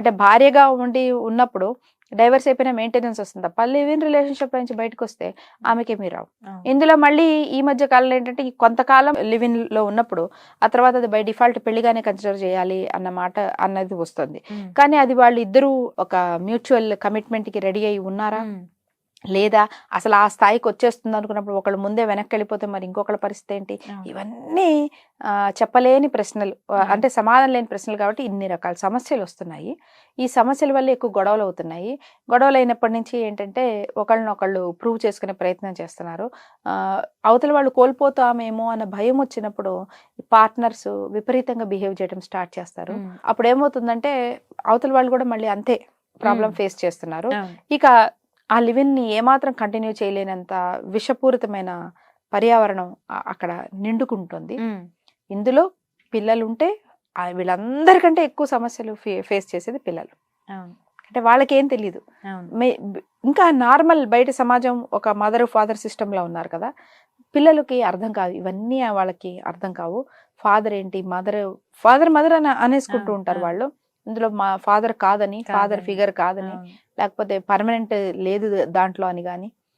అంటే భార్యగా ఉన్నప్పుడు డైవర్స్ అయిపోయిన మెయింటెనెన్స్ వస్తుంది తప్ప లివ్ ఇన్ రిలేషన్షిప్ నుంచి బయటకు వస్తే ఆమెకేమీ రావు. ఇందులో మళ్ళీ ఈ మధ్య కాలంలో ఏంటంటే ఈ కొంతకాలం లివ్ ఇన్ లో ఉన్నప్పుడు ఆ తర్వాత అది బై డిఫాల్ట్ పెళ్లిగానే కన్సిడర్ చేయాలి అన్న మాట అన్నది వస్తుంది. కానీ అది వాళ్ళు ఇద్దరు ఒక మ్యూచువల్ కమిట్మెంట్ కి రెడీ అయి ఉన్నారా లేదా అసలు ఆ స్థాయికి వచ్చేస్తుంది అనుకున్నప్పుడు ఒకళ్ళు ముందే వెనక్కి వెళ్ళిపోతే మరి ఇంకొకళ్ళ పరిస్థితి ఏంటి? ఇవన్నీ చెప్పలేని ప్రశ్నలు, అంటే సమాధానం లేని ప్రశ్నలు. కాబట్టి ఇన్ని రకాల సమస్యలు వస్తున్నాయి. ఈ సమస్యల వల్ల ఎక్కువ గొడవలు అవుతున్నాయి. గొడవలు అయినప్పటి నుంచి ఏంటంటే ఒకళ్ళనొకళ్ళు ప్రూవ్ చేసుకునే ప్రయత్నం చేస్తున్నారు. అవతల వాళ్ళు కోల్పోతామేమో అన్న భయం వచ్చినప్పుడు పార్ట్నర్స్ విపరీతంగా బిహేవ్ చేయడం స్టార్ట్ చేస్తారు. అప్పుడు ఏమవుతుందంటే అవతల వాళ్ళు కూడా మళ్ళీ అంతే ప్రాబ్లం ఫేస్ చేస్తున్నారు. ఇక ఆ లివిన్ ని ఏమాత్రం కంటిన్యూ చేయలేనంత విషపూరితమైన పర్యావరణం అక్కడ నిండుకుంటుంది. ఇందులో పిల్లలుంటే వీళ్ళందరికంటే ఎక్కువ సమస్యలు ఫేస్ చేసేది పిల్లలు. అంటే వాళ్ళకేం తెలియదు. ఇంకా నార్మల్ బయట సమాజం ఒక మదర్ ఫాదర్ సిస్టమ్ లో ఉన్నారు కదా, పిల్లలకి అర్థం కాదు, ఇవన్నీ వాళ్ళకి అర్థం కావు. ఫాదర్ ఏంటి, ఫాదర్ మదర్ అని అనేసుకుంటూ ఉంటారు వాళ్ళు. ఇందులో మా ఫాదర్ కాదని, ఫాదర్ ఫిగర్ కాదని, లేకపోతే పర్మనెంట్ లేదు దాంట్లో అని కానీ